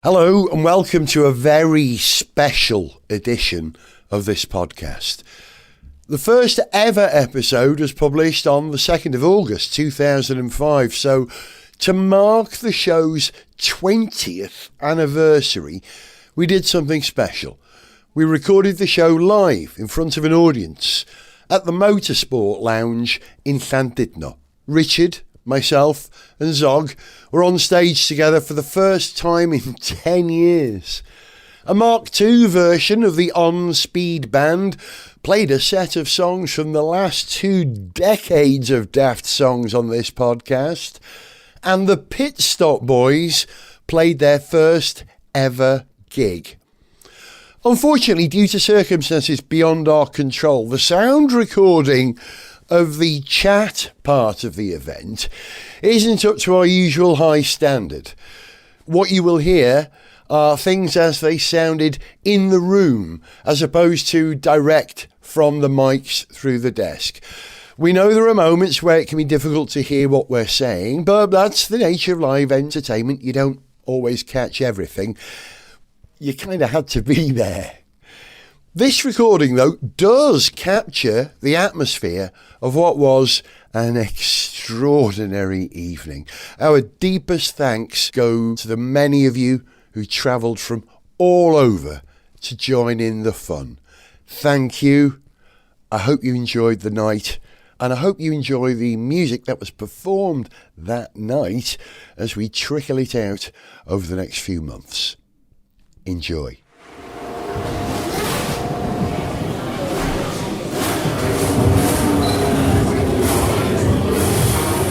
Hello and welcome to a very special edition of this podcast. The first ever episode was published on the 2nd of August 2005, so to mark the show's 20th anniversary, we did something special. We recorded the show live in front of an audience at the Motorsport Lounge in Llandudno. Richard, myself and Zog were on stage together for the first time in 10 years. A Mk2 version of the On Speed Band played a set of songs from the last 2 decades of Daft songs on this podcast, and the Pit Stop Boys played their first ever gig. Unfortunately, due to circumstances beyond our control, the sound recording of the chat part of the event isn't up to our usual high standard. What you will hear are things as they sounded in the room, as opposed to direct from the mics through the desk. We know there are moments where it can be difficult to hear what we're saying, but that's the nature of live entertainment. You don't always catch everything. You kind of had to be there. This recording, though, does capture the atmosphere of what was an extraordinary evening. Our deepest thanks go to the many of you who travelled from all over to join in the fun. Thank you. I hope you enjoyed the night, and I hope you enjoy the music that was performed that night as we trickle it out over the next few months. Enjoy.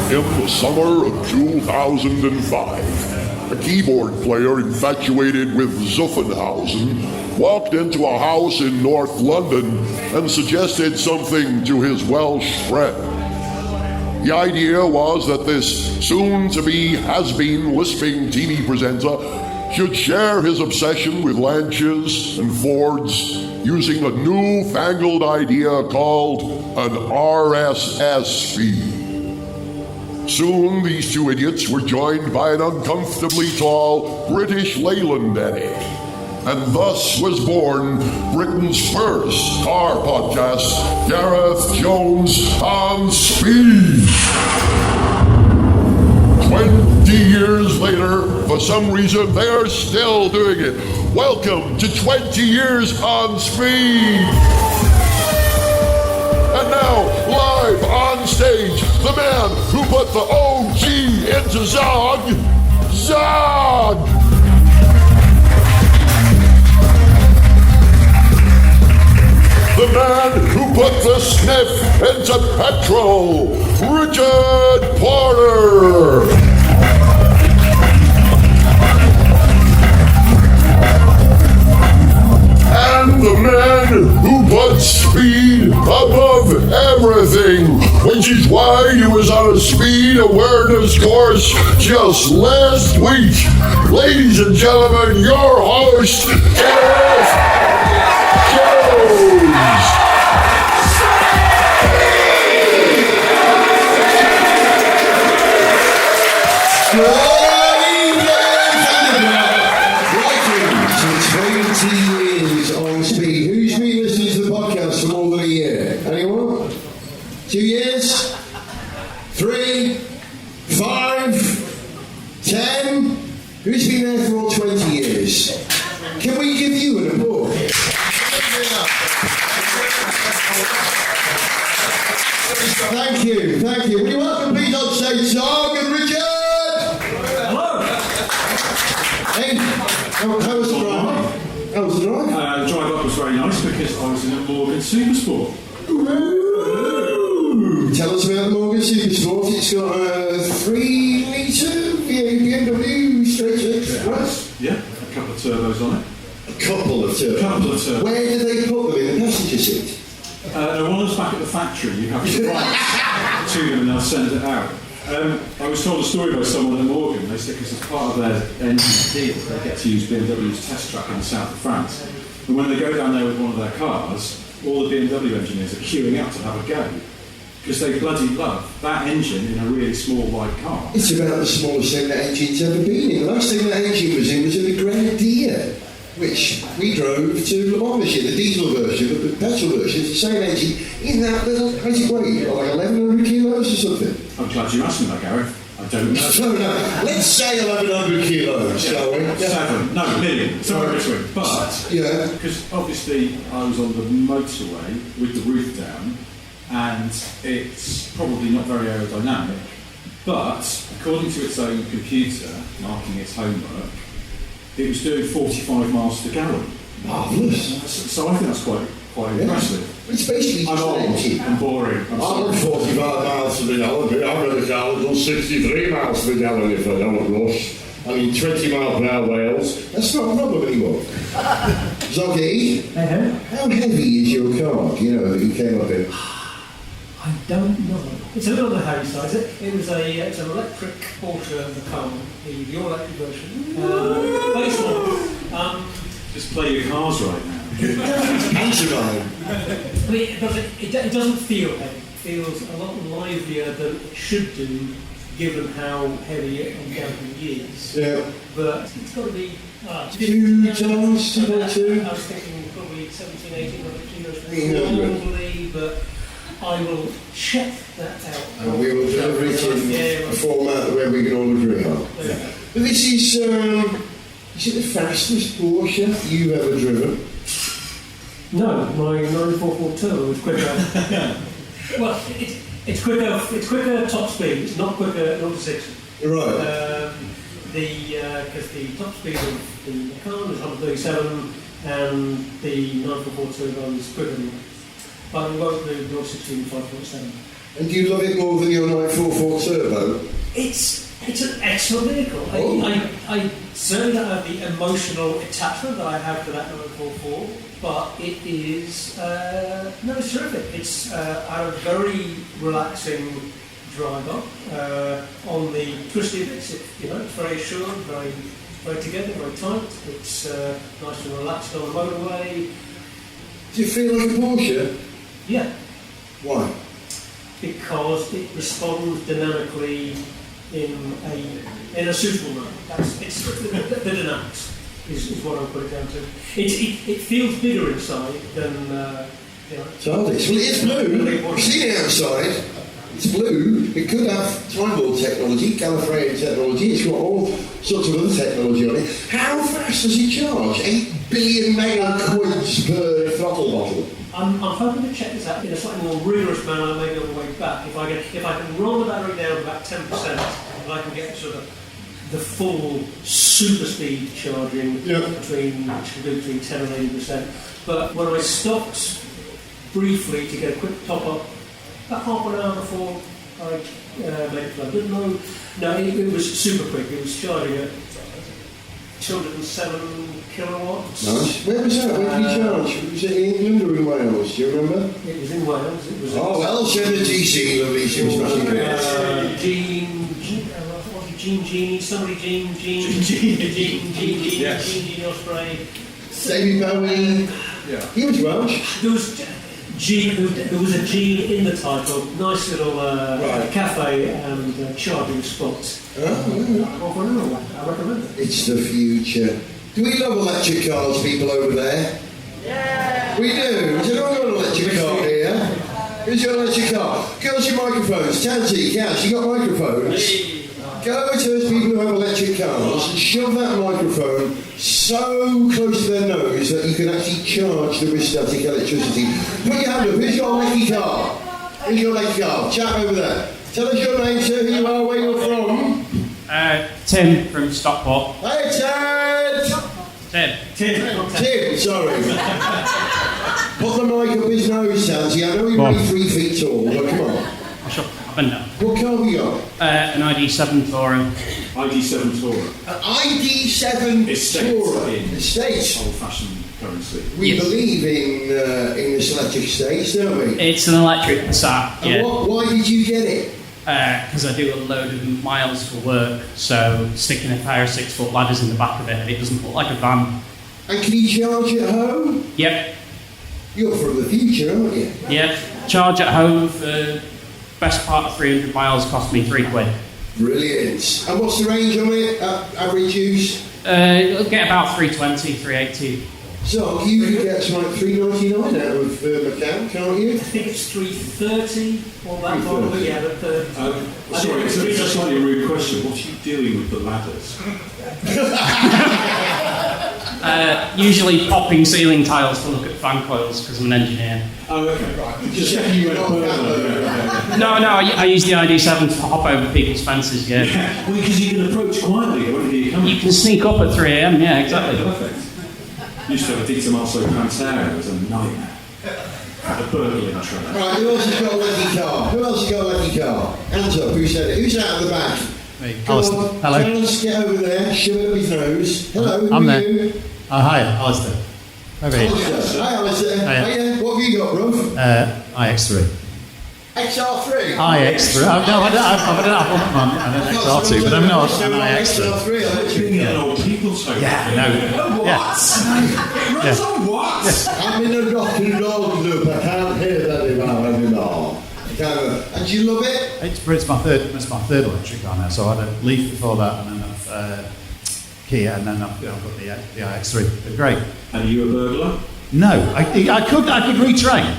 In the summer of 2005, a keyboard player infatuated with Zuffenhausen walked into a house in North London and suggested something to his Welsh friend. The idea was that this soon-to-be has-been lisping TV presenter should share his obsession with Lancias and Fords using a newfangled idea called an RSS feed. Soon, these two idiots were joined by an uncomfortably tall British Leyland addict. And thus was born Britain's first car podcast, Gareth Jones On Speed. 20 years later, for some reason, they are still doing it. Welcome to 20 Years On Speed. And now, live on stage, the man who put the OG into Zog, Zog! The man who put the sniff into petrol, Richard Porter! And the man who put speed above everything, which is why he was on a speed awareness course just last week. Ladies and gentlemen, your host, Gareth Jones. Who's been there for all 20 years? Can we give you an applause? Thank you. Will you welcome please on stage Zog and Richard? Hello. Hey, how was the drive? The drive up was very nice because I was in a Morgan Supersport. Ooh. Tell us about the Morgan Supersport. It's got a 3-litre BMW straight six, right? Yeah, a couple of turbos on it. A couple of turbos. Where do they put them in the passenger seat? No, one was back at the factory. You have to write to them and they'll send it out. I was told a story by someone at Morgan. They said because it's part of their engine deal, they get to use BMW's test track in the south of France. And when they go down there with one of their cars, all the BMW engineers are queuing up to have a go. because they bloody love that engine in a really small, wide car. It's about the smallest thing that engine's ever been in. The last thing that engine was in a Grenadier, which we drove to Le Mans this year, the diesel version, but the petrol version is the same engine in that little, how does it weigh? Like 1,100 kilos or something? I'm glad you asked me that, Gareth. I don't know. No, let's say 1,100 kilos, shall we? Yeah. 7, no, million, somewhere between. But, because obviously I was on the motorway with the roof down, and it's probably not very aerodynamic, but according to its own computer, marking its homework, it was doing 45 miles per gallon. Marvellous. So I think that's quite impressive. It's basically just an engine. I'm boring. I'm 45 miles per gallon. I've got a car that does 63 miles per gallon if I don't rush. I mean, 20 mile per hour Wales. That's not a problem anymore. Zoggy, how heavy is your car? You know, that you came up in? I don't know. It's a little on the heavy side. It's an electric Porsche Macan, the all-electric version. Very small. Just play your cars right now. Pantomime. I mean, it doesn't feel heavy. It feels a lot livelier than it should do, given how heavy and damping is. Yeah. But it's got to be... 2 tons, 2 by 2? I was thinking probably 17, 1800 kilos Yeah. but I will check that out. And we will deliver it in a format where we can all agree on. Yeah. But this is it the fastest Porsche you've ever driven? No, my 944 Turbo was quicker. Well, it's quicker top speed. It's not quicker 0 to 60. Right. Because the top speed of the Macan is 137 and the 944 Turbo is quicker than that. But we won't do 0 to 60 in 5.7. And do you love it more than your 944 Turbo? It's an excellent vehicle. I certainly don't have the emotional attachment that I have to that 944, but it is it's terrific. It's I had a very relaxing drive up on the twisty bits. It's very assured, very together, very tight. It's nice and relaxed on the motorway. Do you feel like a Porsche? Yeah. Why? Because it responds dynamically in a suitable manner. It's the dynamics is what I'll put it down to. It feels bigger inside than It's blue. You've seen it outside. It's blue. It could have timeboard technology, Gallifreyan technology. It's got all sorts of other technology on it. How fast does it charge? 8 billion megaquids per throttle bottle. I'm hoping to check this out in a slightly more rigorous manner, maybe on the way back. If I can roll the battery down about 10%, and I can get sort of the full super speed charging between 10 and 80%. But when I stopped briefly to get a quick top up, about half an hour before I made it flow, no, it was super quick. It was charging at 207 kilowatts. Nice. Where was that? Where did you charge? Was it in England or in Wales? Do you remember? It was in Wales. It was Welsh energy, lovely. She was smashing it. Gene Osprey. David Bowie. Yeah. He was Welsh. There was a Gene in the title. Nice little cafe and charging spot. I recommend it. It's the future. Do we love electric cars, people over there? Yeah. We do. Has anyone got an electric car here? Who's got an electric car? Girls, your microphones. Tansy, Cash, you got microphones? Go to those people who have electric cars and shove that microphone so close to their nose that you can actually charge them with static electricity. Put your hand up. Who's got an electric car? Who's your electric car? Chap over there. Tell us your name, sir, who you are, where you're from. Tim from Stockport. Hey, Ted! Tim, sorry. Put the mic up his nose, Tansy. I know you're only 3 feet tall, but come on. Sure, up and down. What car have you got? An ID7 Tourer. ID7 Tourer. An ID7 Tourer. Estate. Old-fashioned currency. We believe in this electric Estate, don't we? It's an electric Passat, And why did you get it? Because I do a load of miles for work, so sticking a pair of 6-foot ladders in the back of it doesn't look like a van. And can you charge at home? Yep. You're from the future, aren't you? Yep. Charge at home for best part of 300 miles cost me £3. Brilliant. And what's the range on it? Average use? It'll get about 320, 380. So you can get something like $3.99 out of Macau, can't you? I think it's 330 or that one, but yeah, but sorry, it's a slightly rude question. What are you doing with the ladders? Usually popping ceiling tiles to look at fan coils because I'm an engineer. Oh, okay. Right. Just checking you went further. No, I use the ID7 to hop over people's fences, yeah. Well, because you can approach quietly when you come. You can sneak up at 3 a.m, yeah, exactly. Yeah, perfect. Used to have a Di Tommaso Pantera, it was a nightmare. The burgling train. Right, who else has got a lucky car? Who else has got a lucky car? Hands up, who said it? Who's out of the back? Me. Come Alistair. on, Hello. Charles, get over there, shove it up his nose. Hello, who I'm are there. you? Oh, hi, Alistair. Over here. Alistair. Hi, Alistair. Hiya. Hiya. What have you got, bruv? iX3. XR3? iX3. No, I don't have one. I'm an XR2, but I'm not. I'm an iX3. XR3, aren't you? Being an old people's home. Yeah, no. Yeah. Runs on what? I'm in a rock and roll loop. I can't hear that anymore. And do you love it? It's my third electric car now. So I had a Leaf before that, and then I've Kia, and then I've got the iX3. They're great. And are you a burglar? No, I could retrain.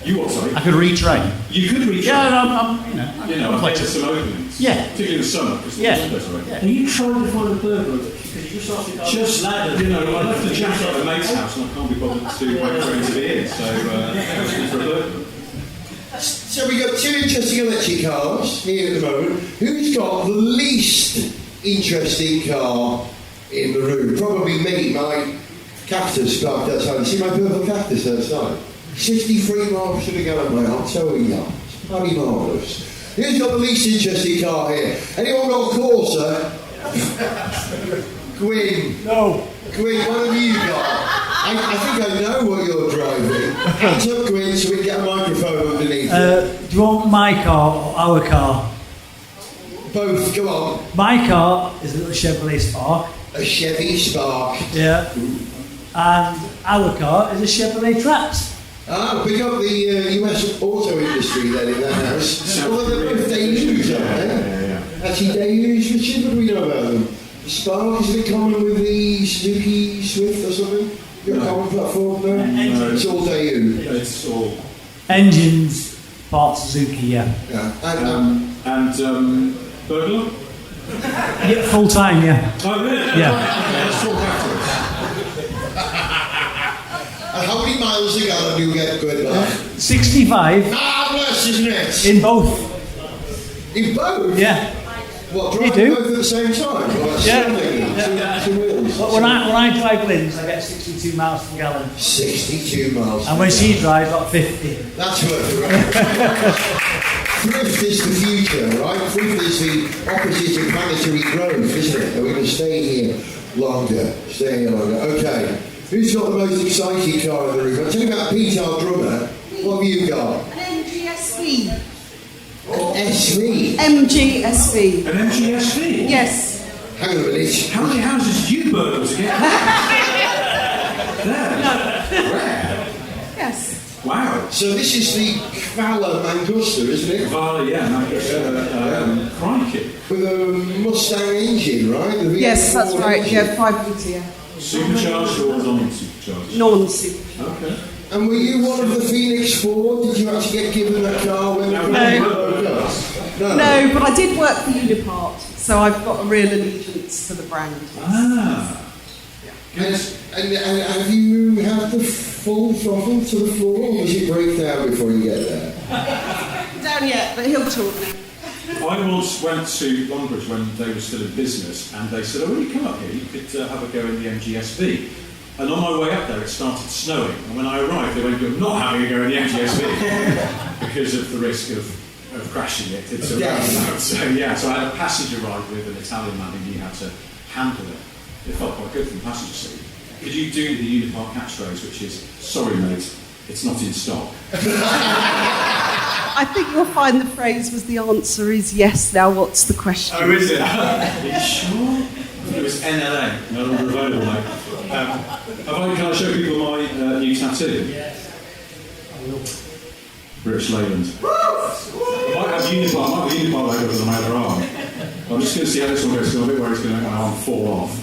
You what, sorry? I could retrain. You could reach Yeah, out. I'm I think flexible. there's some openings. Yeah. Particularly in the summer, because the Yeah. windows are open. Are you trying to find a burglar? Because you just asked me Just, I left the jacket at a mate's house and I can't be bothered to wait for him to be in, so I was looking for a burglar. So we've got two interesting electric cars here at the moment. Who's got the least interesting car in the room? Probably me, my cactus parked outside. See my purple cactus outside? 63 miles to the gallon, mate. I'll tell you that. It's bloody marvellous. Who's got the least interesting car here? Anyone got a Corsa? Gwyn. No. Gwyn, what have you got? I think I know what you're driving. Hands up, Gwyn, so we can get a microphone underneath. Do you want my car or our car? Both, come on. My car is a little Chevrolet Spark, A Chevy Spark. yeah, and our car is a Chevrolet Trax. Ah, pick up the US auto industry then in that house. Well, they're both Daewoo's, aren't they? Yeah. Actually, Daewoo's, Richard, what do we know about them? The Spark, is it common with the Suzuki Swift or something? You got a common platform there? No. It's all Daewoo. It's all... Engines, parts Suzuki, yeah. Yeah. and burglar? Yeah, full time, yeah. Oh, really? Yeah. Let's talk afterwards. And how many miles a gallon do you get going back? 65 Marvellous, isn't it? in both, In both? yeah. What, You driving do? both at the same time? Well, that's Yeah. something. Two wheels. But when I drive Linz, I get 62 miles per gallon. 62 miles. And when she drives, like 50. That's worth it, right? Thrift is the future, right? Thrift is the opposite of planetary growth, isn't it? And we're going to stay here longer. Okay. Who's got the most exciting car in the room? I'll tell you about Pete, our drummer. What have you got? An MGSV. An SV. MGSV. An MGSV? Yes. Hang on a minute. How many houses did you burgle to get? There. Rare. Yes. Wow. So this is the Kvala Mangusta, isn't it? Vala, yeah, crikey. With a Mustang engine, right? The Yes, that's V4 right. engine. Yeah, 5 litre. Yeah. Supercharged or non-supercharged? Non-super. Okay. And were you one of the Phoenix 4? Did you actually get given that car when No. the No. No, but I did work for Unipart, so I've got a real allegiance to the brand. Ah. And have you had the full throttle to the floor, or does it break down before you get there? Down yet, but he'll talk now. I once went to Longbridge when they were still in business, and they said, "Oh, when you come up here, you could have a go in the MGSV." And on my way up there, it started snowing. And when I arrived, they went, "You're not having a go in the MGSV," because of the risk of crashing it. It's a roundabout. So yeah, so I had a passenger ride with an Italian man who knew how to handle it. It felt quite good from the passenger seat. Could you do the Unipart catchphrase, which is, "Sorry, mate, it's not in stock"? I think you'll find the phrase was the answer is yes, now what's the question? Oh, is it? Are you sure? It was NLA, no longer available now. Can I show people my new tattoo? Yes. British Leyland. might have Unipart logo on my other arm. I'm just going to see how this one goes. So a bit where it's going to make my arm fall off.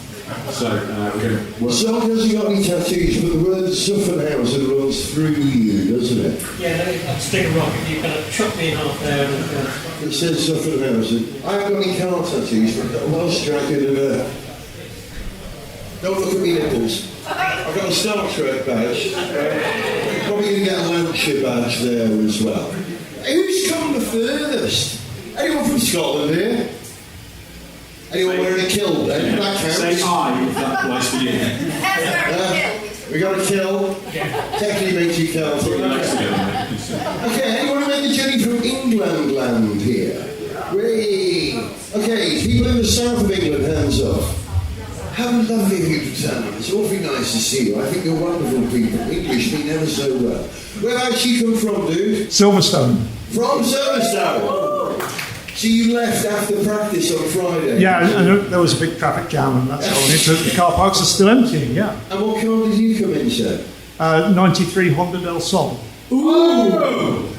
So we're going to work. Sol hasn't got any tattoos, but the word Zuffenhausen runs through you, doesn't it? Yeah, I'd stick a rocket. You kind of chop me in half there. It says Zuffenhausen. I haven't got any car tattoos, but I've got a Welsh dragon and a... Don't look at me nipples. I've got a Star Trek badge. Probably going to get a Lancashire badge there as well. Who's come the furthest? Anyone from Scotland here? Anyone wearing a kilt then? That counts. Say I if that applies to you. We got a kill. Technically makes you count. Okay, anyone who made the journey from England land here? Whee! Okay, people in the south of England, hands up. Have a lovely time. It's awfully nice to see you. I think you're wonderful people. English me never so well. Whereabouts you come from, dude? Silverstone. From Silverstone. So you left after practice on Friday? Yeah, and there was a big traffic jam and that's all. The car parks are still empty, yeah. And what car did you come in, sir? 93 Honda Del Sol. Ooh!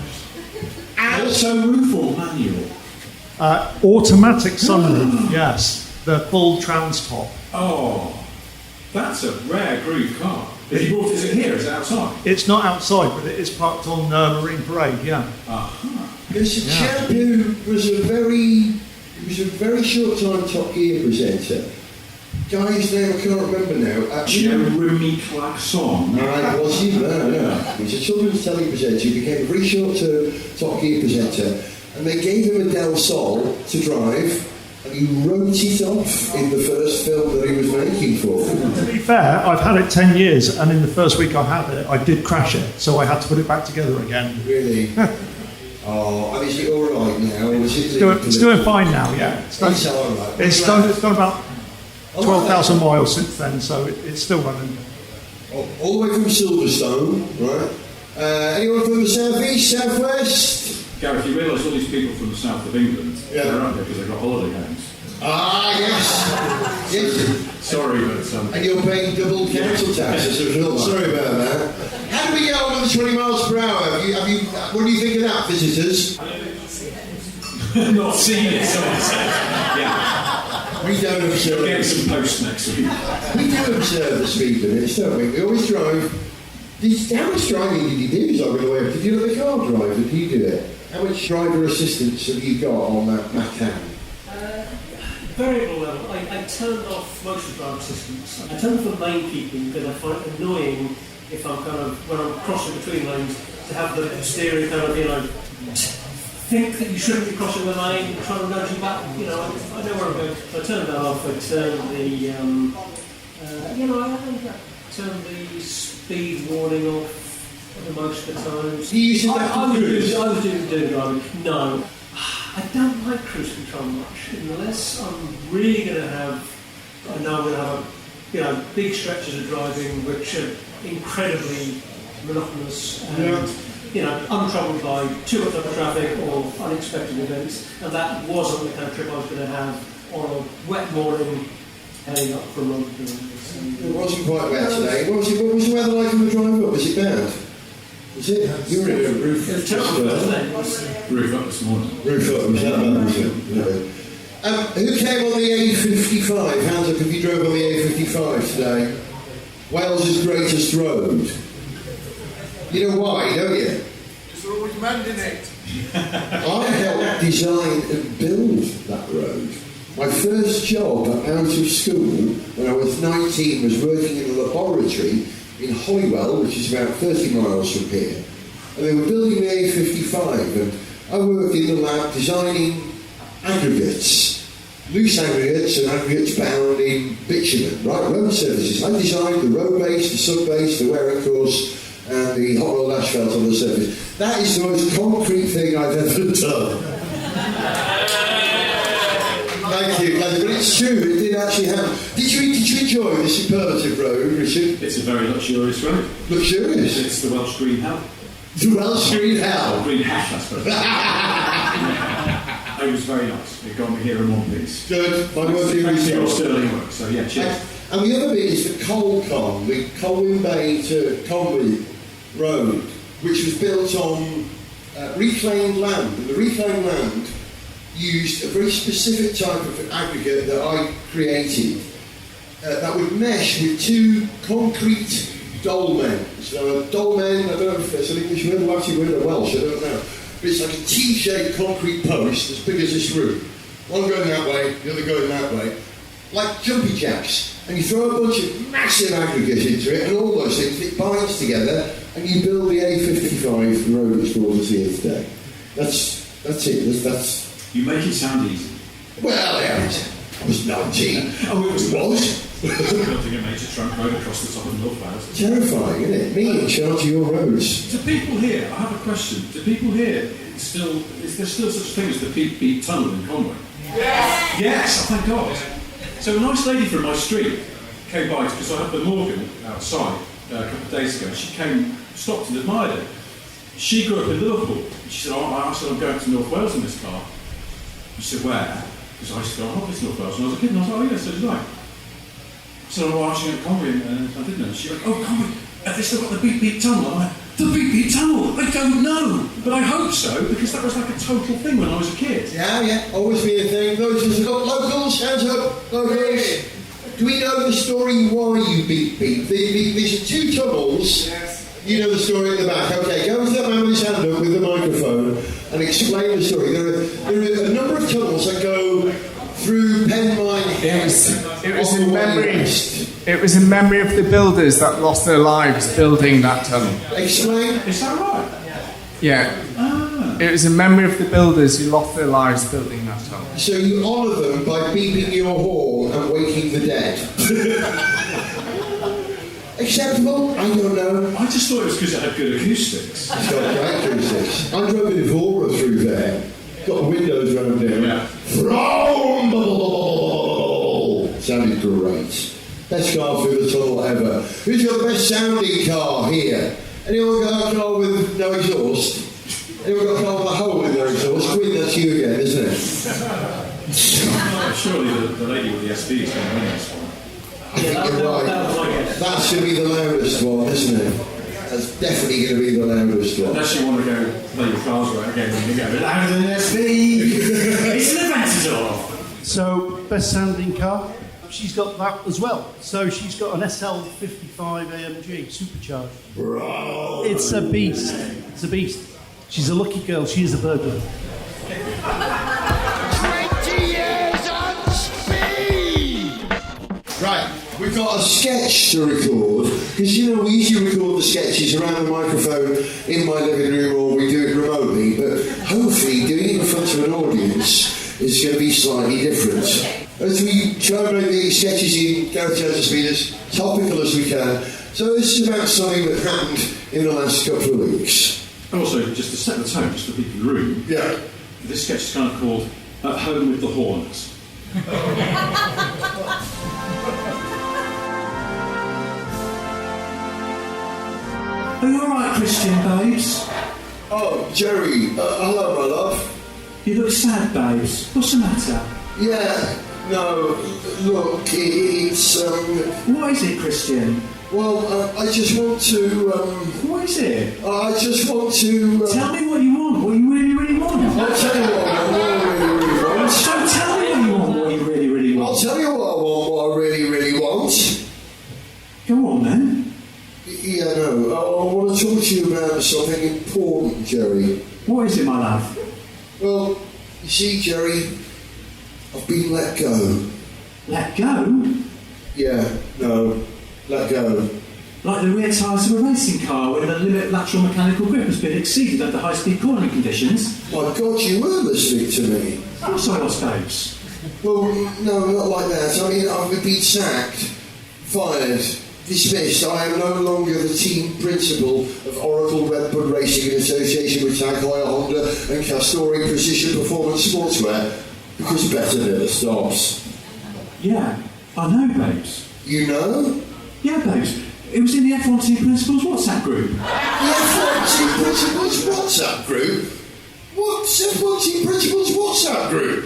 Auto roof or manual? Automatic sunroof, yes. The full trans top. Oh, that's a rare groove car. Is it here? Is it outside? It's not outside, but it is parked on Marine Parade, yeah. Uh-huh. There's a chap who was a very short time Top Gear presenter. Guy's name I can't remember now. Jeremy Clarkson. Right, was he? No. He's a children's telly presenter. He became a very short term Top Gear presenter, and they gave him a Del Sol to drive. And he wrote it off in the first film that he was making for them. To be fair, I've had it 10 years, and in the first week I had it, I did crash it, so I had to put it back together again. Really? Oh, and is it all right now? It's doing fine now, yeah. It's all right. It's done about 12,000 miles since then, so it's still running. All the way from Silverstone, right? Anyone from the southeast, southwest? Gareth, you realise all these people from the south of England, they're out there because they've got holiday homes. Ah, yes. Yes. Sorry, but... And you're paying double council tax as a result. Sorry about that. How do we get on with the 20 miles per hour? What do you think of that, visitors? Not seen it, someone said. Yeah. We don't observe... We'll get some posts next week. We do observe the speed limits, don't we? We always drive... How much driving did you do? Did you let the car drive? Did you do it? How much driver assistance have you got on that Mk2? Variable level. I turned off most of the driver assistance. I turned off the lane keeping because I find it annoying if I'm when I'm crossing between lanes to have the steering think that you shouldn't be crossing the lane, trying to nudge you back. I know where I'm going. So I turned that off. I turned the speed warning off most of the times. You used to have to cruise? I was doing driving. No. I don't like cruise control much unless I'm really going to have. I know I'm going to have big stretches of driving which are incredibly monotonous and untroubled by too much other traffic or unexpected events. And that wasn't the kind of trip I was going to have on a wet morning heading up from London. It wasn't quite wet today. What was the weather like on the drive up? Was it bad? Was it? You were in a roof. It was terrible, wasn't it? Roof up this morning. Roof up, was that bad, was it? No. Who came on the A55? Hands up if you drove on the A55 today. Wales's greatest road. You know why, don't you? Because we're always mending it. I helped design and build that road. My first job out of school when I was 19 was working in a laboratory in Holywell, which is about 30 miles from here. And they were building the A55, and I worked in the lab designing aggregates, loose aggregates and aggregates bound in bitumen, right, road surfaces. I designed the road base, the sub base, the wearing course, and the hot rolled asphalt on the surface. That is the most concrete thing I've ever done. Thank you, but it's true, it did actually happen. Did you enjoy the superlative road, Richard? It's a very luxurious road. Luxurious? It's the Welsh Green Hell. The Welsh Green Hell? Green Hash, I suppose. It was very nice. It got me here in one piece. Good. My work here is your sterling work, so yeah, cheers. And the other bit is the Colcon, the Colwyn Bay to Conwy Road, which was built on reclaimed land. And the reclaimed land used a very specific type of aggregate that I created that would mesh with two concrete dolmen. So a dolmen, I don't know if it's an English word, or actually word or Welsh, I don't know. But it's like a T-shaped concrete post as big as this room. One going that way, the other going that way. Like jumpy jacks. And you throw a bunch of massive aggregate into it and all those things, it binds together and you build the A55, the road that's brought us here today. That's it. That's You make it sound easy. Well, yeah, I was 19. Oh, it was. Building a major trunk road across the top of North Wales. Terrifying, isn't it? Me in charge of your roads. Do people here, I have a question, do people here still, is there still such a thing as the Beat Beat Tunnel in Conway? Yes! Yes, oh, thank God. So a nice lady from my street came by, because I had the Morgan outside a couple of days ago. She came, stopped and admired it. She grew up in Liverpool. She said, I said, I'm going to North Wales in this car. She said, where? Because I used to go on holidays to North Wales when I was a kid, and I was like, oh yeah, so did I. So I was actually at Conway, and I didn't know. She went, oh, Conway, have they still got the Beat Beat Tunnel? I'm like, the Beat Beat Tunnel? I don't know. But I hope so, because that was like a total thing when I was a kid. Yeah, always been a thing. Those who've got locals, hands up, locals. Do we know the story why you beat Beat? These are two tunnels. Yes. You know the story at the back. Okay, go to that man with his hand up with the microphone and explain the story. There are a number of tunnels that go through Penmine. It was in memory of the builders that lost their lives building that tunnel. Explain. Is that right? Yeah. It was in memory of the builders who lost their lives building that tunnel. So you honour them by beeping your horn and waking the dead. Acceptable? I don't know. I just thought it was because it had good acoustics. It's got great acoustics. I drove an Evora through there. Got the windows round there. Yeah. Sounded great. Best car through the tunnel ever. Who's got the best sounding car here? Anyone got a car with no exhaust? Anyone got a car with a hole in their exhaust? Quinn, that's you again, isn't it? Surely the lady with the SB is going to win this one. I think you're right. That's going to be the loudest one, isn't it? That's definitely going to be the loudest one. Unless you want to go play your cars right again and you go louder than an SB. It's an Aventador. So, best sounding car, she's got that as well. So she's got an SL55 AMG supercharged. Bro. It's a beast. It's a beast. She's a lucky girl. She is a burglar. 20 years on speed! Right, we've got a sketch to record, because we usually record the sketches around the microphone in my living room or we do it remotely, but hopefully doing it in front of an audience is going to be slightly different. As we try and make these sketches in Gareth on Speed as topical as we can, so this is about something that happened in the last couple of weeks. Also, just to set the tone, just for people in the room, Yeah. this sketch is kind of called At Home with the Hornets. Are you alright, Christian, babes? Oh, Jerry, hello, my love. You look sad, babes. What's the matter? Yeah, no, look, it's, What is it, Christian? well, I just want to, What is it? I just want to, Tell me what you want, what you really, really want. I'll tell you what I really want. So tell me what you want, what you really, really want. I'll tell you what I want, what I really, really want. Go on, then. Yeah, no, I want to talk to you about something important, Jerry. What is it, my love? Well, you see, Jerry, I've been let go. Let go? Yeah, no, let go. Like the rear tyres of a racing car when the limit lateral mechanical grip has been exceeded under high-speed cornering conditions. My God, you were listening to me. Of course I was, babes. Well, no, not like that. I mean, I've been sacked, fired, dismissed. I am no longer the team principal of Oracle Red Bull Racing in association with Tag Heuer Honda and Castori Precision Performance Sportswear, because better never stops. Yeah, I know, babes. You know? Yeah, babes. It was in the F1 Team Principals WhatsApp group. The F1 Team Principals WhatsApp group? What's F1 Team Principals WhatsApp group?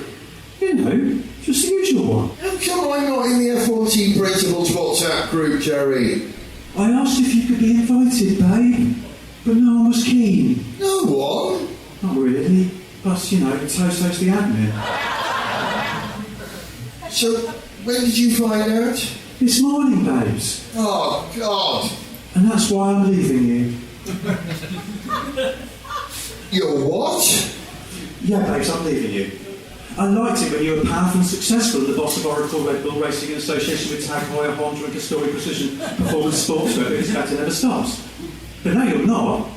You know, just the usual one. How come I'm not in the F1 Team Principals WhatsApp group, Jerry? I asked if you could be invited, babe, but no one was keen. No one? Not really, but, you know, so-so's the admin. So, when did you find out? This morning, babes. Oh, God. And that's why I'm leaving you. You're what? Yeah, babes, I'm leaving you. I liked it when you were powerful and successful and the boss of Oracle Red Bull Racing in association with Tag Heuer, Honda and Castori Precision Performance Sportswear because that never stops. But now you're not.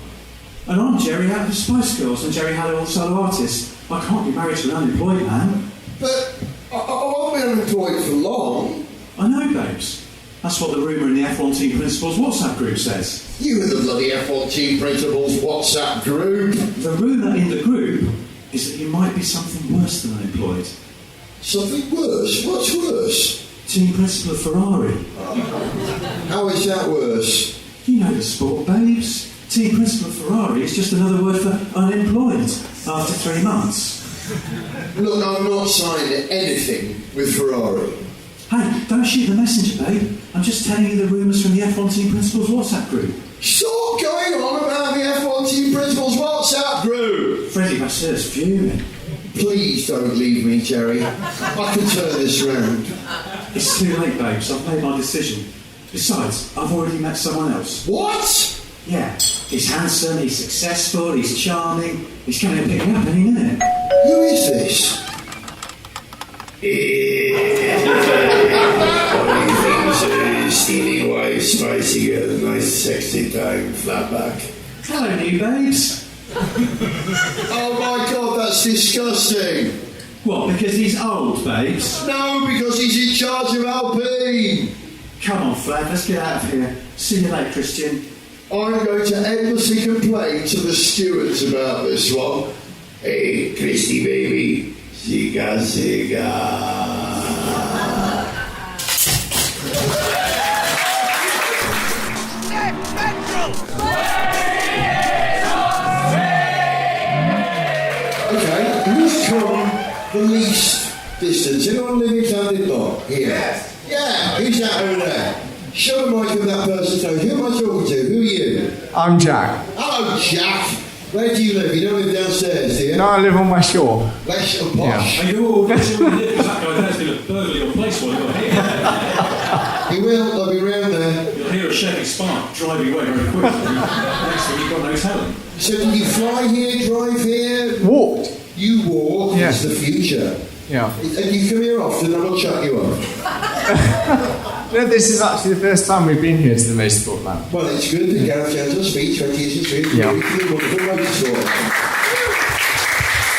And I'm Jerry out of Spice Girls and Jerry Haller, all solo artist. I can't be married to an unemployed man. But I won't be unemployed for long. I know, babes. That's what the rumour in the F1 Team Principals WhatsApp group says. You and the bloody F1 Team Principals WhatsApp group. The rumour in the group is that you might be something worse than unemployed. Something worse? What's worse? Team Principal of Ferrari. How is that worse? You know the sport, babes. Team Principal of Ferrari is just another word for unemployed after 3 months. Look, I'm not signed anything with Ferrari. Hey, don't shoot the messenger, babe. I'm just telling you the rumours from the F1 Team Principals WhatsApp group. Stop going on about the F1 Team Principals WhatsApp group! Freddie Vasseurs fuming. Please don't leave me, Jerry. I can turn this round. It's too late, babes. I've made my decision. Besides, I've already met someone else. What? Yeah. He's handsome, he's successful, he's charming. He's coming to pick me up any minute. Who is this? Steely white, spicy girl, nice sexy time, flat back. Hello, new babes. Oh my God, that's disgusting. What, because he's old, babes? No, because he's in charge of Alpine. Come on, Flav, let's get out of here. See you later, Christian. I'm going to endlessly complain to the stewards about this one. Hey, Christy baby, siga, siga. Okay, who's come the least distance? Anyone living London not here? Yes. Yeah, who's that over there? Show the mic with that person knows. Who am I talking to? Who are you? I'm Jack. Hello, Jack. Where do you live? You don't live downstairs, do you? No, I live on West Shore. West Shore posh. Are you all guessing where you live? Because that guy there's going to burgle your place while you're here. He will. They'll be round there. You'll hear a Chevy Spark driving away very quickly. Next thing you've got no telling. So do you fly here, drive here? Walked. You walk. Yeah. It's the future. Yeah. And you come here often, and I'll chuck you up. No, this is actually the first time we've been here to the Motorsport Lounge. Well, it's good that Gareth Jones on Speed 20 years history. Yeah. Wonderful motorsport.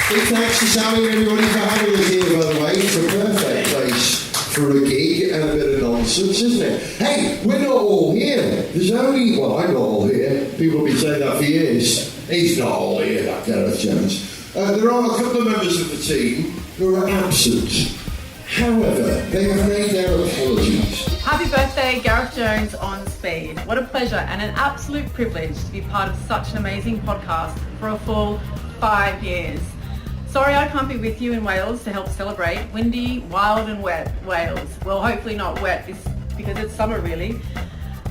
Big thanks to Sally and everybody for having us here, by the way. It's a perfect place for a gig and a bit of nonsense, isn't it? Hey, we're not all here. There's only, well, I'm not all here. People have been saying that for years. He's not all here, that Gareth Jones. There are a couple of members of the team who are absent. However, they have made their apologies. Happy birthday, Gareth Jones on Speed. What a pleasure and an absolute privilege to be part of such an amazing podcast for a full 5 years. Sorry I can't be with you in Wales to help celebrate windy, wild and wet Wales. Well, hopefully not wet because it's summer really.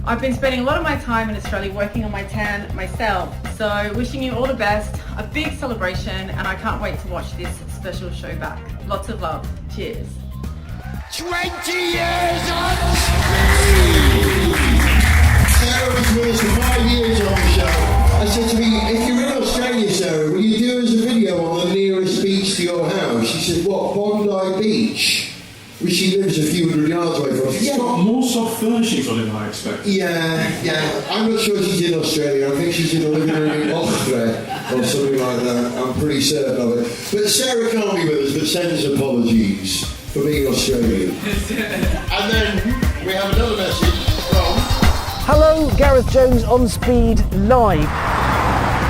I've been spending a lot of my time in Australia working on my tan myself. So wishing you all the best, a big celebration, and I can't wait to watch this special show back. Lots of love. Cheers. 20 years on Speed! Sarah was with us for 5 years on the show. I said to me, if you're in Australia, Sarah, will you do us a video on the nearest beach to your house? She said, what, Bondi Beach? Which she lives a few hundred yards away from. It's got more soft furnishings on it than I expected. Yeah. I'm not sure she's in Australia. I think she's in a living room in Austria or something like that. I'm pretty certain of it. But Sarah can't be with us, but sends apologies for being Australian. And then we have another message from... Hello, Gareth Jones on Speed Live.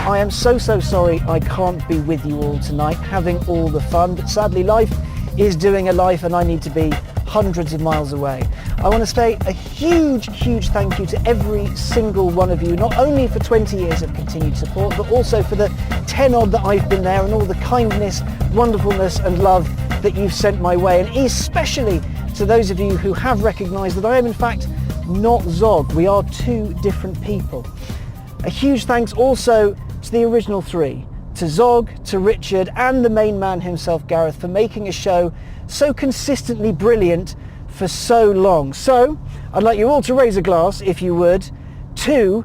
I am so sorry I can't be with you all tonight having all the fun, but sadly life is doing a life and I need to be hundreds of miles away. I want to say a huge thank you to every single one of you, not only for 20 years of continued support, but also for the 10 odd that I've been there and all the kindness, wonderfulness and love that you've sent my way, and especially to those of you who have recognised that I am in fact not Zog. We are two different people. A huge thanks also to the original three, to Zog, to Richard, and the main man himself, Gareth, for making a show so consistently brilliant for so long. So, I'd like you all to raise a glass, if you would, to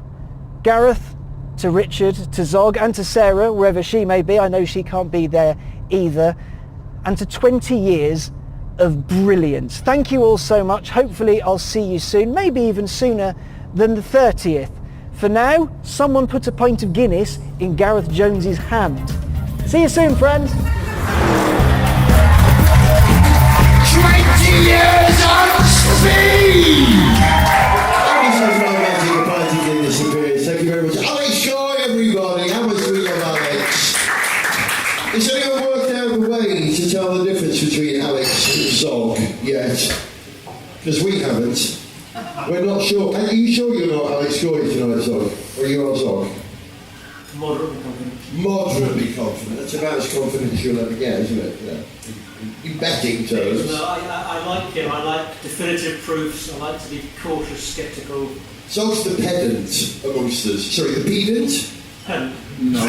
Gareth, to Richard, to Zog, and to Sarah, wherever she may be. I know she can't be there either. And to 20 years of brilliance. Thank you all so much. Hopefully I'll see you soon, maybe even sooner than the 30th. For now, someone put a pint of Guinness in Gareth Jones's hand. See you soon, friends. 20 years on speed! Thank you very much. Alex Joy, everybody. How much do we love Alex? Has anyone worked out a way to tell the difference between Alex and Zog yet? Because we haven't. We're not sure. Are you sure you're not Alex Joy tonight, Zog? Or you are Zog? Moderately confident. Moderately confident. That's about as confident as you'll ever get, isn't it? Yeah. In betting terms. No, I like him. I like definitive proofs. I like to be cautious, sceptical. Zog's the pedant amongst us. Sorry, the pedant? No.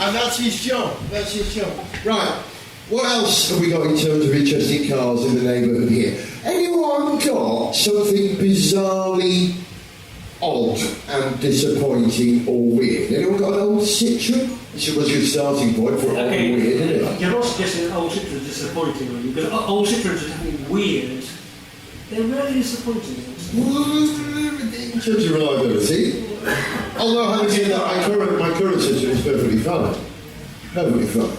And that's his job. That's his job. Right. What else have we got in terms of interesting cars in the neighbourhood here? Anyone got something bizarrely odd and disappointing or weird? Anyone got an old Citroen? This was your starting point for odd and weird, isn't it? You're not suggesting an old Citroen is disappointing, are you? Because old Citroens are definitely weird. They're really disappointing. In terms of reliability. Although having said that, my current Citroen is perfectly fine. Perfectly fine.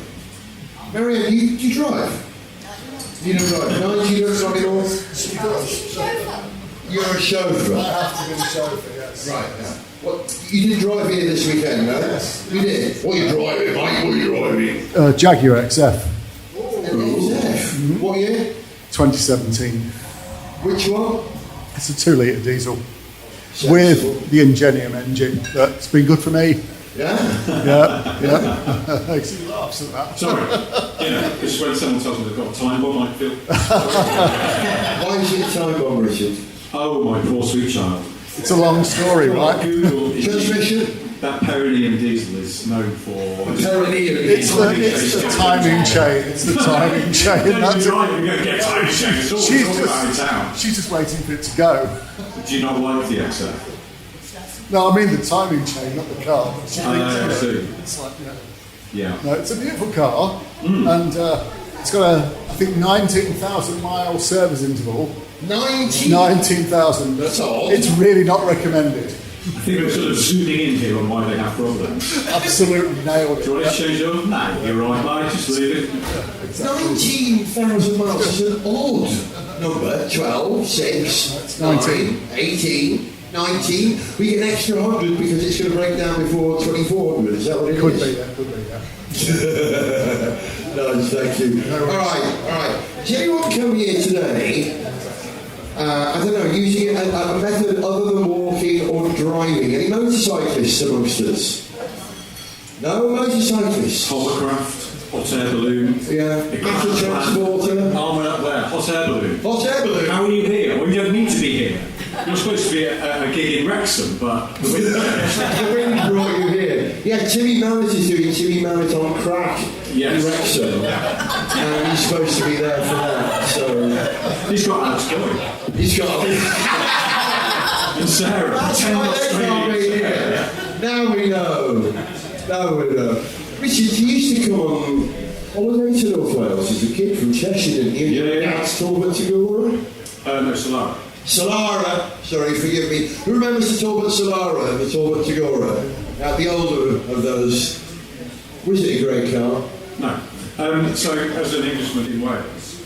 Marianne, do you drive? You don't drive? No, you don't drive at all? You're a chauffeur. I have to be a chauffeur, yes. Right, yeah. What, you did drive here this weekend, no? Yes. You did? What are you driving, mate? What are you driving? Jaguar XF. XF? What year? 2017. Which one? It's a 2 litre diesel. With the Ingenium engine. That's been good for me. Yeah? Yeah. Makes you laugh at that. Sorry. This is when someone tells me they've got a time bomb, I feel. Why is it a time bomb, Richard? Oh, my poor sweet child. It's a long story, right? Transmission? That perineum diesel is known for... It's the timing chain. It's the timing chain. That's You're right, we're going to get timing chain. It's all she's just waiting for it to go. Do you not like the XF? No, I mean the timing chain, not the car. She I see. It's like, Yeah. No, it's a beautiful car, and it's got a, I think, 19,000 mile service interval. 19,000. That's odd. It's really not recommended. I think we're sort of zooming in here on why they have problems. Absolutely nailed it. Do you want to change it up? No, you're right, mate. Just leave it. Exactly. 19,000 miles is an odd number. 12, 6, 9, 18, 19. We get an extra 100 because it's going to break down before 2,400. Is that what it could is? Be, yeah. Could be, yeah. Nice, thank you. No all right. Does anyone come here today, I don't know, using a method other than walking or driving? Any motorcyclists amongst us? No motorcyclists? Hovercraft, hot air balloon. Yeah, metal transporter. Armour up there, hot air balloon. Hot air balloon? How are you here? Well, you don't need to be here. You're supposed to be at a gig in Wrexham, but the wind the wind brought you here. Yeah, Timmy Mallet is doing Timmy Mallet on crack in Wrexham. And he's supposed to be there for that, so... He's got Alex going. He's got... and Sarah. That's why they can't be here. Now we know. Richard, you used to come on holiday to North Wales as a kid from Cheshire, didn't you? Yeah. That's Talbot to Gora? No, Solara. Solara, sorry, forgive me. Who remembers the Talbot Solara, the Talbot Tagora? The older of those. Was it a great car? No. So, as an Englishman in Wales,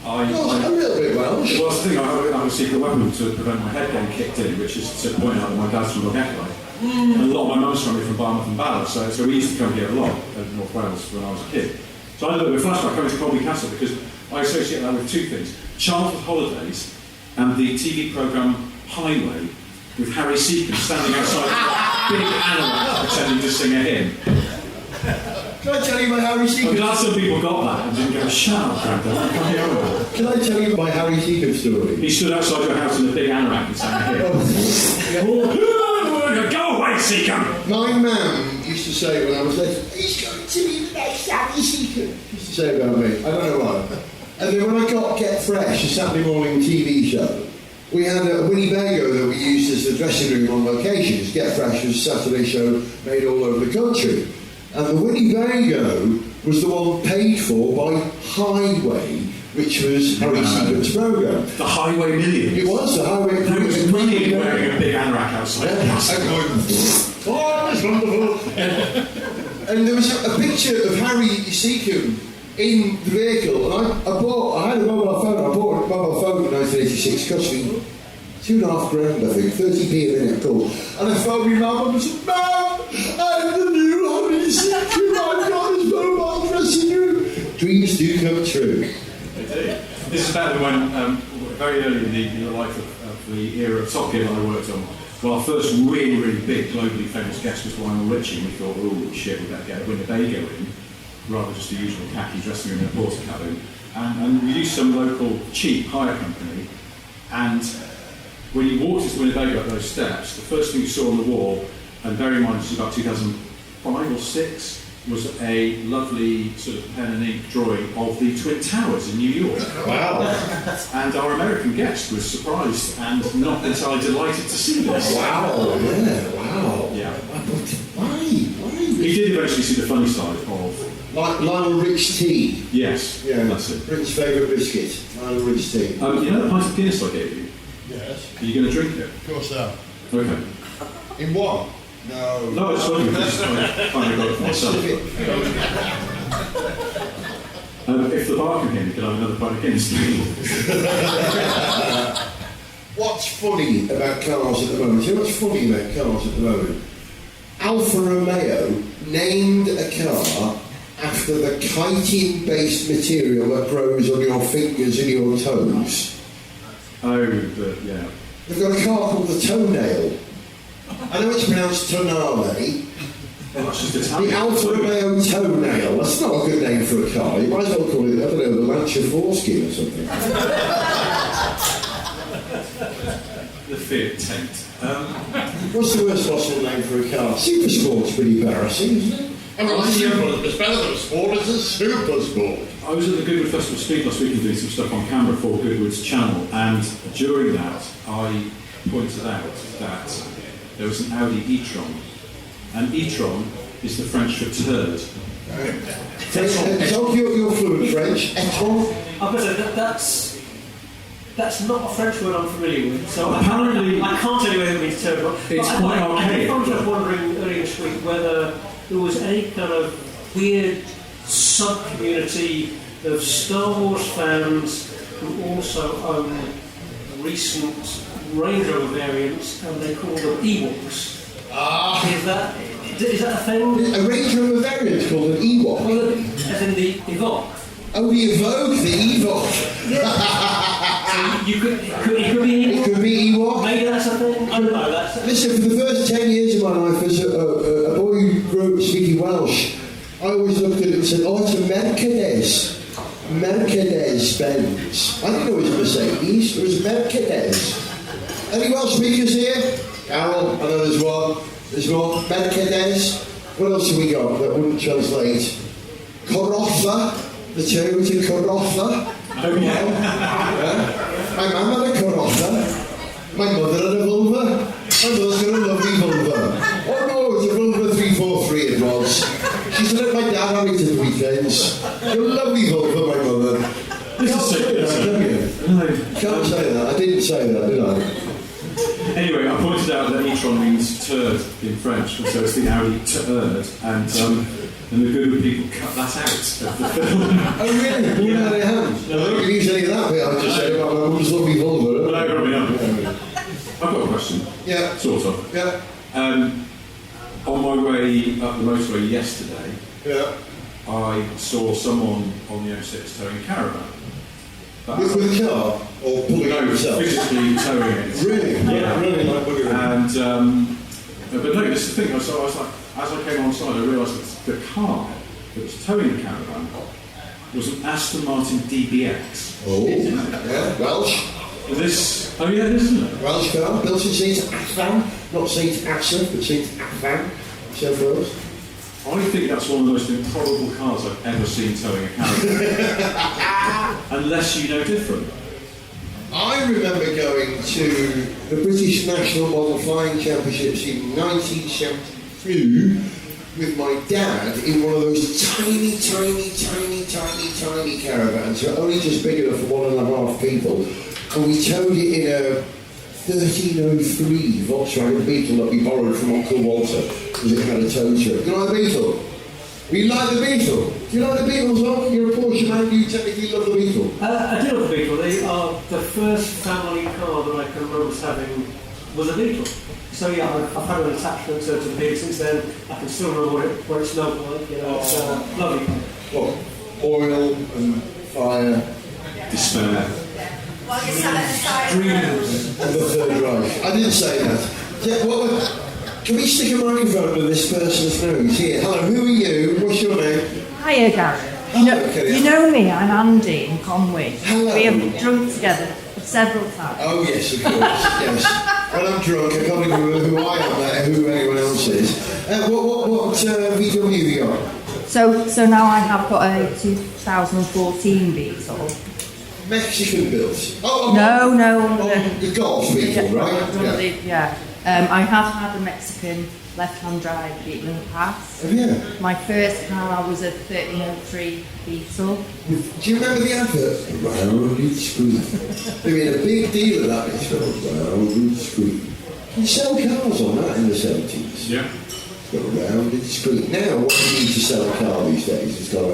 a little bit Welsh. Well, that's the thing, I have a secret weapon to prevent my head getting kicked in, which is to point out that my dad's from Lochethaway. And a lot of my mum's family from Barmouth and Ballard, so we used to come here a lot in North Wales when I was a kid. So I had a little bit of flashback coming to Colby Castle because I associate that with two things: childhood holidays and the TV programme Highway with Harry Seacombe standing outside a big anorak pretending to sing a hymn. Can I tell you my Harry Seacombe? I'm glad some people got that and didn't go, shut up, Grandad. Can I tell you my Harry Seacombe story? He stood outside your house in a big anorak and sang a hymn. Go away, Harry Seacombe! My mum used to say when I was little, he's going to be the next Harry Seacombe. She used to say about me. I don't know why. And then when I got Get Fresh, a Saturday morning TV show, we had a Winnebago that we used as the dressing room on location. Because Get Fresh was a Saturday show made all over the country. And the Winnebago was the one paid for by Highway, which was Harry Seacombe's programme. The Highway Millions? It was, the Highway Millions. It was brilliant wearing a big anorak outside. Yeah. Oh, that's wonderful. And there was a picture of Harry Seacombe in the vehicle, and I had a mobile phone. I bought a mobile phone in 1986, cost me £2,500, I think, 30p a minute call. And I phoned my mum and said, Mum, I'm the new Harry Seacombe, I've got his mobile dressing room. Dreams do come true. They do. This is about when, very early in the life of the era of Top Gear that I worked on. Well, our first really, really big, globally famous guest was Lionel Richie, and we thought, oh shit, we better get a Winnebago in, rather than just the usual khaki dressing room in a porter cabin. And we used some local cheap hire company, and when you walked into Winnebago up those steps, the first thing you saw on the wall, and bear in mind this was about 2005 or 6, was a lovely sort of pen and ink drawing of the Twin Towers in New York. Wow. And our American guest was surprised and not entirely delighted to see this. Wow, yeah, wow. Yeah. Why? He did eventually see the funny side of... Like Lionel Rich tea. Yes, yeah, that's it. Britain's favourite biscuit, Lionel Rich tea. You know the pint of Guinness I gave you? Yes. Are you going to drink it? Of course so. Okay. In one? No. No, it's fine. I finally got it for myself. If the bar can hear me, can I have another pint of Guinness? What's funny about cars at the moment? You know what's funny about cars at the moment? Alfa Romeo named a car after the chitin-based material that grows on your fingers and your toes. Oh, yeah. They've got a car called the Toenail. I know it's pronounced Tonale. The Alfa Romeo Toenail. That's not a good name for a car. You might as well call it, I don't know, the Lancia Foreskin or something. The Fiat Taint. What's the worst possible name for a car? Super Sport's pretty embarrassing, isn't it? It's better than a sport, it's a super sport. I was at the Goodwood Festival Speed last week and doing some stuff on camera for Goodwood's channel, and during that I pointed out that there was an Audi e-tron, and e-tron is the French for turd. So you're fluent French. E-tron? I'm going to say that's not a French word I'm familiar with, so apparently I can't tell you whether it means turd or not. It's quite archaic. I was just wondering earlier this week whether there was any kind of weird sub-community of Star Wars fans who also own recent Range Rover variants, and they call them Ewoks. Is that a thing? A Range Rover variant called an Ewok? Well, as in the Evoque. Oh, the Evoque, the Ewok. Yeah. So it could be Ewok. It could be Ewok. Maybe that's a thing. I don't know. Listen, for the first 10 years of my life as a boy who grew up speaking Welsh, I always looked at it and said, oh, it's a Mercedes-Benz. I didn't know it was a Mercedes, it was a Mercedes. Any Welsh speakers here? Carol, I know there's one. There's one. Mercedes. What else have we got that wouldn't translate? Carrozza. The two to Carrozza. Oh, yeah. My mum had a Carrozza. My mother had a Vulva. My mother's got a lovely Vulva. Oh no, it's a Vulva 343 it was. She used to let my dad have it at the weekends. A lovely Vulva, my mother. Can't say that, can you? No. Can't say that. I didn't say that, did I? Anyway, I pointed out that e-tron means turd in French, so it's the Audi turd, and the Goodwood people cut that out of the film. Oh really? Yeah. No, they haven't. No, I don't use any of that bit. I just said about my mum's lovely Vulva. No, I've got a question. Yeah. Sort of. Yeah. On my way up the motorway yesterday, I saw someone on the M6 towing a caravan. With a car? Or pulling it yourself? Physically towing it. Really? Yeah. Really like pulling it. And, but no, this is the thing, I was like, as I came on side, I realised that the car that was towing the caravan was an Aston Martin DBX. Oh, yeah, Welsh. This, oh yeah, this isn't it? Welsh car, built in St Athan, not St Asaph, but St Athan, South Wales. I think that's one of the most improbable cars I've ever seen towing a caravan. Unless you know different. I remember going to the British National Model Flying Championships in 1972 with my dad in one of those tiny caravans, so only just big enough for 1.5 people, and we towed it in a 1303 Volkswagen Beetle that we borrowed from Uncle Walter because it had a tow truck. Do you like the Beetle? We like the Beetle. Do you like the Beetles, Rob? You're a Porsche man, you technically love the Beetle. I do love the Beetle. They are the first family car that I can remember having was a Beetle. So yeah, I've had an attachment to the Beetle since then. I can still remember what it smelled like. You know, it's lovely. What? Oil and fire. Despair. Dreams of the Third Reich. I didn't say that. Yeah, can we stick a microphone to this person's nose? Here. Hello, who are you? What's your name? Hiya, Gareth. You know me, I'm Andy in Conway. Hello. We have drunk together several times. Oh yes, of course, yes. When I'm drunk, I can't even remember who I am or who anyone else is. What VW have you got? So now I have got a 2014 Beetle. Mexican built? No. The Golf Beetle, right? Yeah. I have had a Mexican left-hand drive Beetle in the past. Oh yeah. My first car was a 1303 Beetle. Do you remember the advert? Rounded screen. They made a big deal of that. It's called rounded screen. You sell cars on that in the 70s. Yeah. It's got a rounded screen. Now, what do you need to sell a car these days? It's got a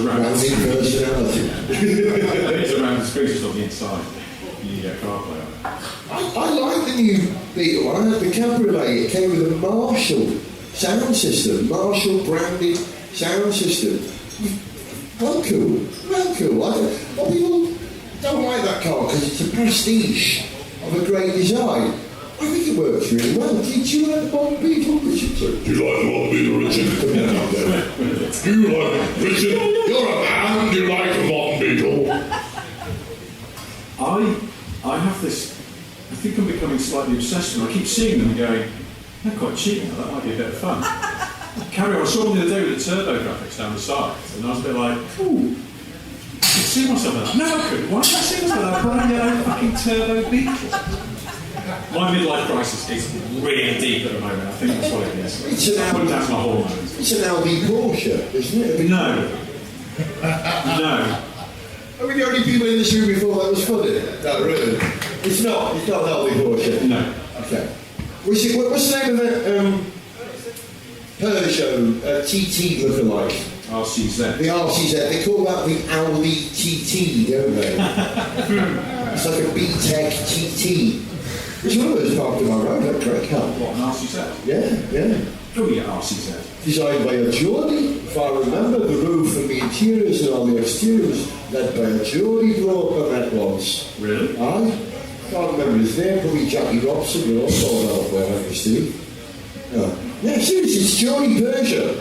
rounded personality. It's a rounded screen just on the inside. You get CarPlay on it. I like the new Beetle. I had the Cabriolet. It came with a Marshall sound system, Marshall branded sound system. Well cool. People don't like that car because it's a pastiche of a great design. I think it works really well. Did you like the modern Beetle, Richard? Do you like the modern Beetle, Richard? Do you like Richard? You're a man. Do you like the modern Beetle? I have this. I think I'm becoming slightly obsessed with them. I keep seeing them and going, they're quite cheap now, that might be a bit of fun. Carry on, I saw them the other day with the turbo graphics down the side, and I was a bit like, ooh, I could see myself in that. No, I couldn't. Why did I see myself in that brand new fucking turbo Beetle? My midlife crisis is really deep at the moment, I think that's what it is. That's my hormones. It's an LD Porsche, isn't it? No. Are we the only people in this room before that was funny? No, really. It's not an LD Porsche. No. Okay. What's the name of that Peugeot TT lookalike? RCZ. The RCZ. They call that the Audi TT, don't they? It's like a B-Tech TT. Which one of those parked on my road? That great car. What, an RCZ? Yeah. Oh yeah, RCZ. Designed by a Geordie, if I remember, the roof and the interiors and all the exteriors led by a Geordie broker that was. Really? Aye. Can't remember his name, probably Jackie Robson, we're all sold out there, like you see. Yeah, seriously, it's Geordie Peugeot.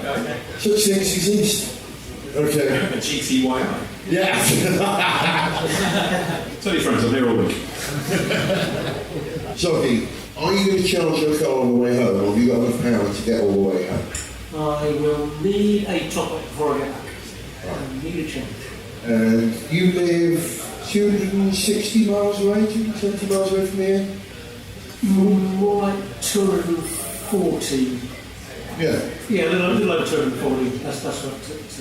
Okay. Such things exist. Okay. A GTYI. Yeah. Tell your friends, I'm here all week. Sophie, are you going to charge your car on the way home, or have you got enough power to get all the way home? I will need a top-up before I get back. I need a change. And you live 260 miles away, 220 miles away from here? More like 240. Yeah. Yeah, a little over 240. That's what it's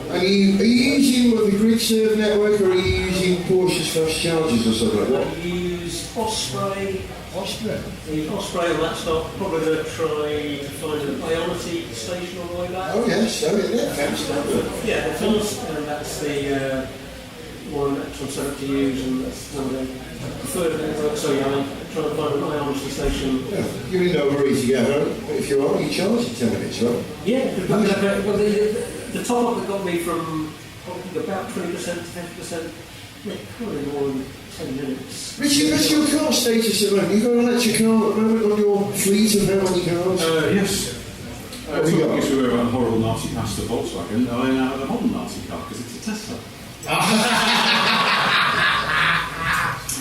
Are you using the grid serve network, or are you using Porsche's fast chargers or something like that? I use Osprey. Osprey? I use Osprey on that stop. Probably going to try to find an Ionity station on the way back. Oh yes, yeah, thanks. Yeah, the first, and that's the one that I'm set up to use, and that's one of the preferred network. So yeah, I'm trying to find an Ionity station. Yeah, you're in no hurry to get home, but if you are, you charge in 10 minutes, right? Yeah, well, the top up that got me from probably about 20% to 10%, probably more than 10 minutes. Richard, what's your car status at the moment? You've got an electric car at the moment on your fleet of how many cars? Yes. What have you got? Because we were on a horrible Nazi pasta Volkswagen, I now have a modern Nazi car because it's a Tesla.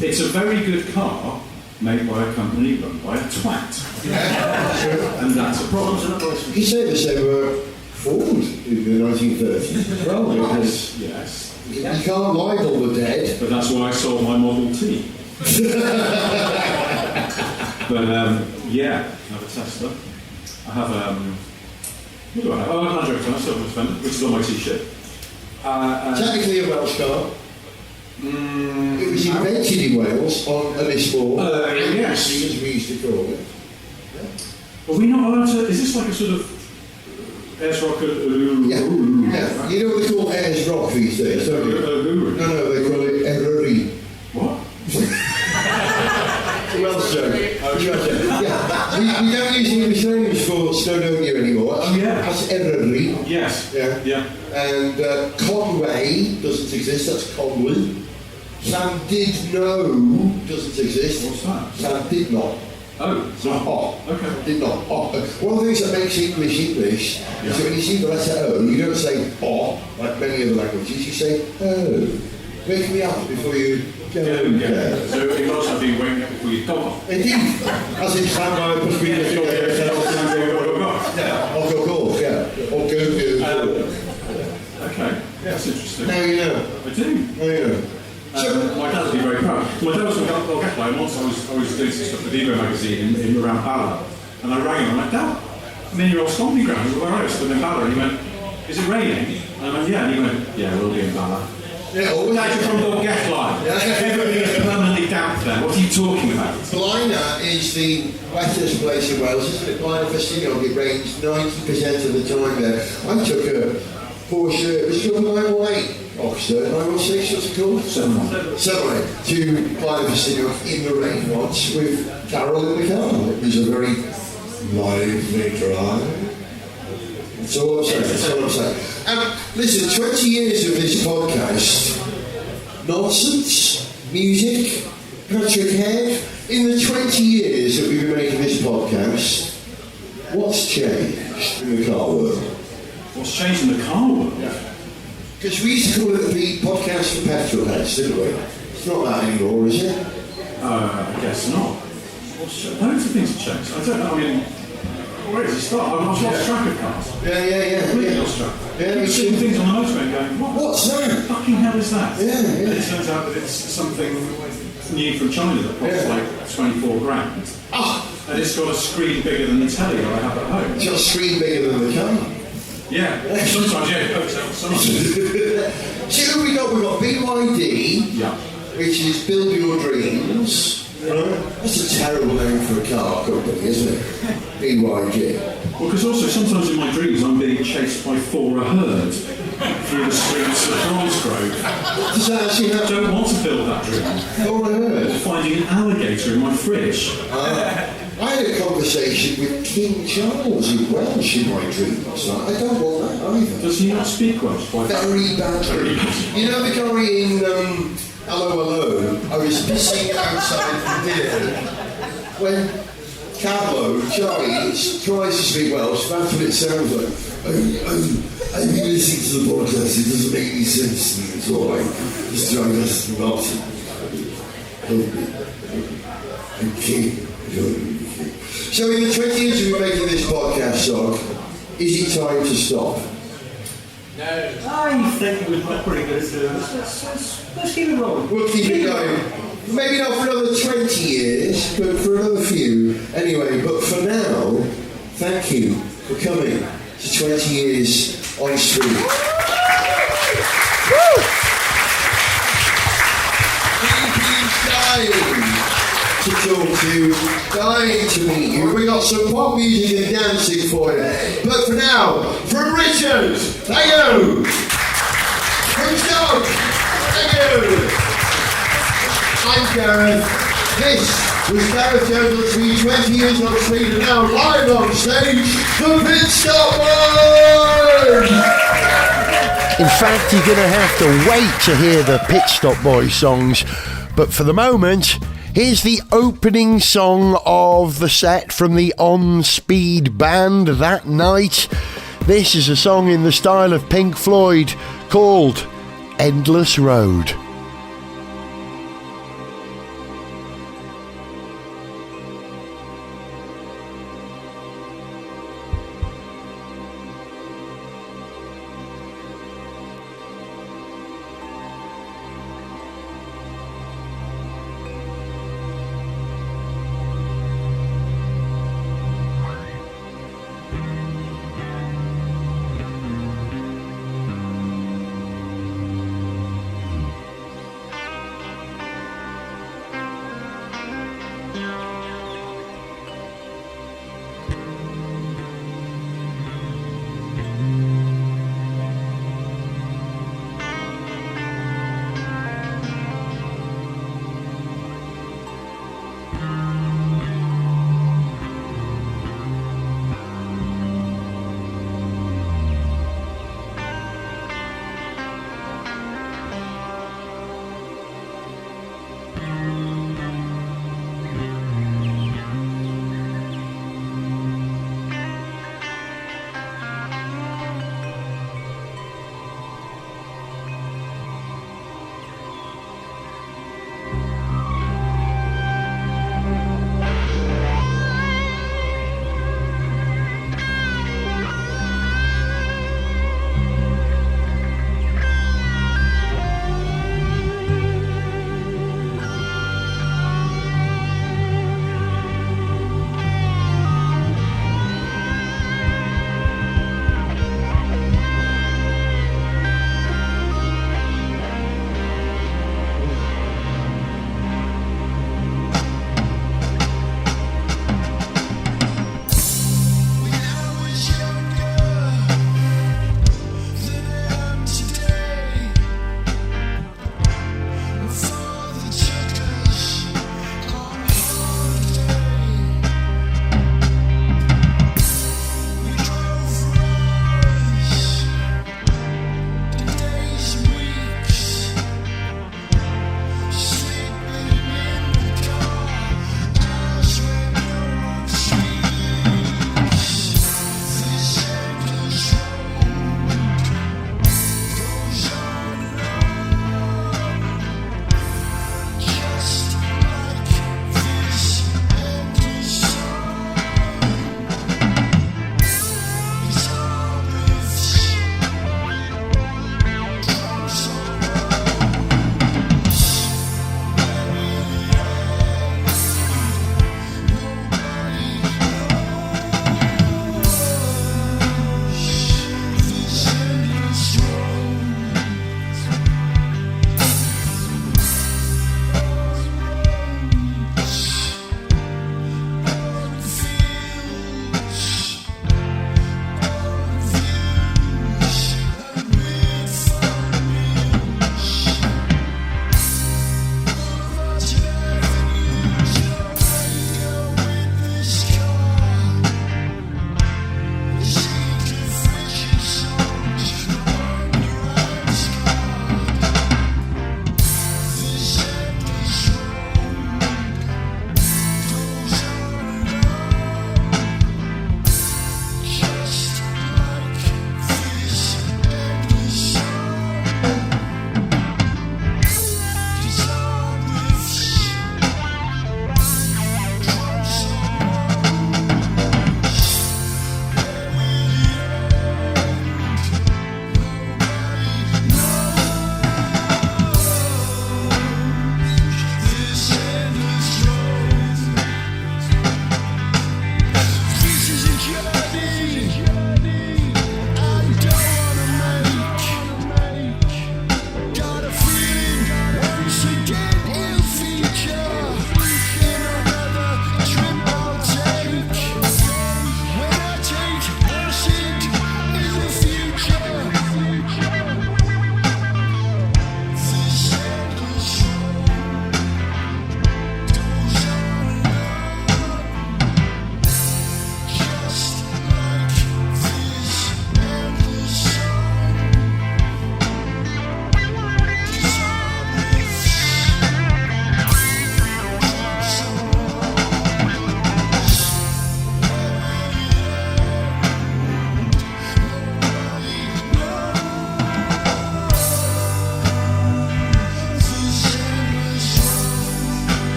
It's a very good car made by a company run by a twat. And that's a problem. You say the same were Ford in the 1930s as well. Yes. You can't libel the dead. But that's why I sold my Model T. But yeah, I have a Tesla. I have what do I have? Oh, I have an Android, which is on my t-shirt. Technically a Welsh car. It was invented in Wales on a Lismore. Yes. As we used to call it. Are we not allowed to? Is this like a sort of Ayers Rock? Yeah. You know what they call Ayers Rock these days, don't you? No, they call it Erury. What? Welsh joke. Yeah. We don't use English names for Snowdonia anymore. That's Erury. Yes. Yeah. And Conway doesn't exist. That's Conway. Llandudno doesn't exist. What's that? Llandudno. Oh, it's not O. Okay. Did not O. One of the things that makes English is that when you see the letter O, you don't say O like many other languages. You say O. Wake me up before you go. Yeah. So it must have been waking up before you go off. Indeed. As in stand by, push me. Yeah. Or go golf. Yeah. Or go. Okay. That's interesting. Now you know. I do. Now you know. My dad would be very proud. My dad was from Galway, and once I was doing some stuff with Evo magazine in around Bala, and I rang him, I'm like, Dad, I'm in your old stomping ground, where I was in Bala, and he went, is it raining? And I went, yeah, and he went, yeah, we'll be in Bala. Yeah, Dad, you're from Dolgellau. Everything is permanently damp there. What are you talking about? Blaena is the wettest place in Wales, isn't it? Blaena Festiniog, it rains 90% of the time there. I took a Porsche, it was called 918. Oxford, 916, what's it called? 718. To Blaena Festiniog in the rain once with Carol in the car. It was a very lively drive. That's all I'm saying. Listen, 20 years of this podcast, nonsense, music, Patrick Head. In the 20 years that we've been making this podcast, what's changed in the car world? What's changed in the car world? Because we used to call it the podcast for petrol heads, didn't we? It's not that anymore, is it? I guess not. Loads of things have changed. I don't know, I mean, where does it start? I've lost track of cars. Yeah. Completely lost track. You're seeing things on the motorway going, what's that? Fucking hell is that? Yeah. And it turns out that it's something new from China that costs like 24 grand. And it's got a screen bigger than the telly that I have at home. It's got a screen bigger than the car. Yeah, sometimes, sometimes. See who we got? We got BYD, which is Build Your Dreams. That's a terrible name for a car company, isn't it? BYD. Well, because also sometimes in my dreams I'm being chased by a herd through the streets of Bromsgrove. Does that actually happen? I don't want to build that dream. For a herd? Finding an alligator in my fridge. I had a conversation with King Charles in Welsh in my dreams. I don't want that either. Does he not speak Welsh? Very badly. You know the guy in Hello Hello? I was pissing outside the theatre when Cablo, Charlie, tries to speak Welsh. That's what it sounds like. I've been listening to the podcast. It doesn't make any sense to me at all. I just try to listen to Martin. I'm king. So in the 20 years we've been making this podcast, Sog, is it time to stop? No. I think we've got pretty good at doing this. Let's keep it rolling. We'll keep it going. Maybe not for another 20 years, but for another few. Anyway, but for now, thank you for coming to 20 years on Speed. To talk to you, dying to meet you. We got some pop music and dancing for you. But for now, from Richard, thank you. From Doug, thank you. I'm Gareth. This was Gareth Jones on Speed, 20 years on Speed, and now live on stage, the Pit Stop Boys! In fact, you're going to have to wait to hear the Pit Stop Boys songs. But for the moment, here's the opening song of the set from the On Speed Band that night. This is a song in the style of Pink Floyd called Endless Road.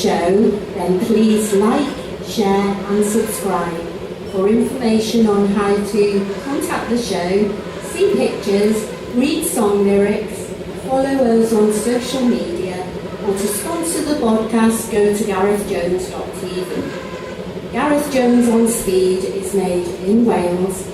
show, then please like, share and subscribe. For information on how to contact the show, see pictures, read song lyrics, follow us on social media, or to sponsor the podcast, go to garethjones.tv. Gareth Jones On Speed is made in Wales